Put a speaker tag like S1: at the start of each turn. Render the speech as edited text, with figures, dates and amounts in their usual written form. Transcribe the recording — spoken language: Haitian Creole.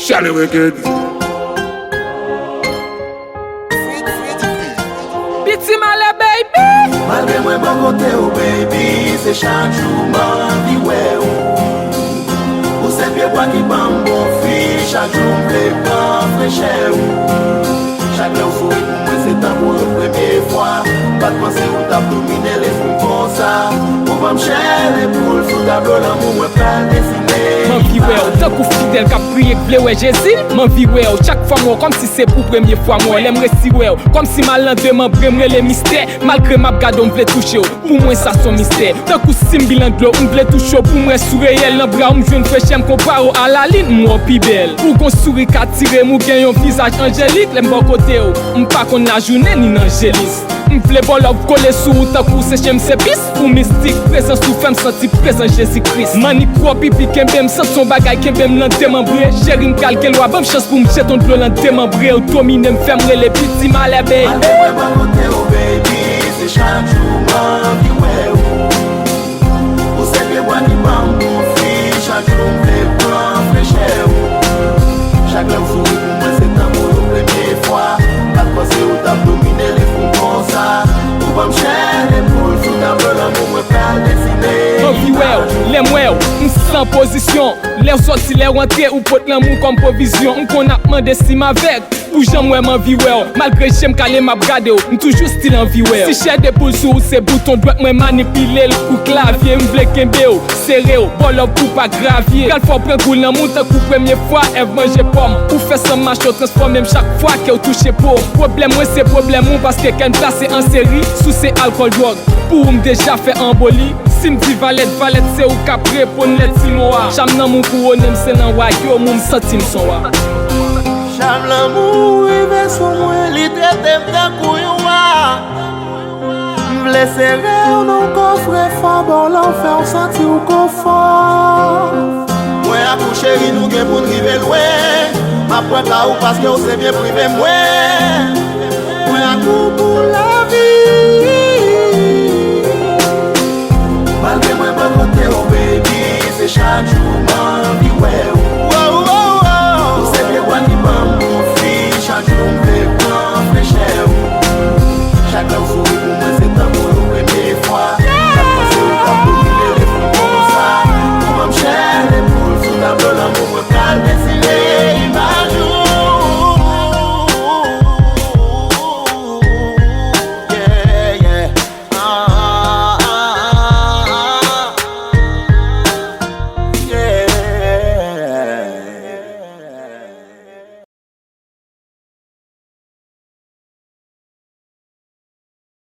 S1: Charlie Wicked.
S2: Petit malé baby.
S3: Malgré moi bon côté oh baby, c'est chaque jour ma vie ouais. Ou c'est bien quoi qui bam bon fille, chaque jour me pas fraîcheur. Chaque jour fou moi c'est ta pour la première fois. Pas de penser où t'as dominé les fous comme ça. On va me chercher pour le sous tableau l'amour moi pas dessiné.
S2: Man vi wè ou, tant kou fidèle k'ap priye k'vle wè Jésus. Man vi wè ou, chaque fois moi comme si c'est pour première fois moi. L'aimerais si wè ou, comme si mal lendemain bremre les mystères. Malgré ma gade on vle toucher ou, pour moi ça son mystère. Tant kou simbilan de l'eau, on vle toucher ou, pour moi sou réel. Nan bras ou m'jwen fraîche compare ou à la ligne, moi pi belle. Pour gon souris ka tire mou gen yon visage angélique. L'aime bon côté ou, m'pa kon la journée ni n'angélis. M'vle bon love coller sous ou tant kou se j'aime ses bis. Pour mystique, présence sous femme senti présent Jésus-Christ. Mani kwa pipi kembem sans son bagay kembem lan démembré. Chéri m'kalke lwa bam chance pour m'jeton de l'eau lan démembré. Ou domine m'femre les petits malais baby.
S3: Malgré moi bon côté oh baby, c'est chaque jour ma vie ouais. Ou c'est bien moi qui bam mon fille, chaque jour me prend fraîcheur. Chaque homme sourit pour moi c'est amour la première fois. Pas de penser où t'as dominé les fous comme ça. Ou va me chercher pour le sous tableau l'amour moi pas dessiné.
S2: Man vi wè ou, lè mwè ou, m'san position. Lè ou sorti, lè rentré ou pot l'amour comme provision. M'kon ap mande si m'avek, ou j'en wè man vi wè ou. Malgré j'aime calé m'a brade ou, m'toujou style en vi wè ou. Si chè de poule sou ou se bouton droit mwen manipile ou clavier. M'vle kembe ou, serré ou, bol ou pou pa gravier. Kal fò pren koul nan moun tan kou première fois, Eve mange pomme. Ou fè san macho transforme chaque fois que ou touche pou. Problème moi c'est problème ou parce que ken place en série sous c'est alcool drogue. Pour m'deja fait emboli. Si m'di valette c'est ou kapre pour net si moi. Cham nan moun couronne c'est nan wa yo moun senti m'son wa.
S3: Cham l'amour rive sou mwen li trete m'dan kouyon wa. M'vle serre ou non coffre fort bon l'enfer ou senti ou confort. Mwen akou chéri nou gen pou n'rive loin. Ma pren ka ou parce que ou se bien privé mwen. Mwen akou pour la vie. Malgré moi bon côté oh baby, c'est chaque jour ma vie ouais.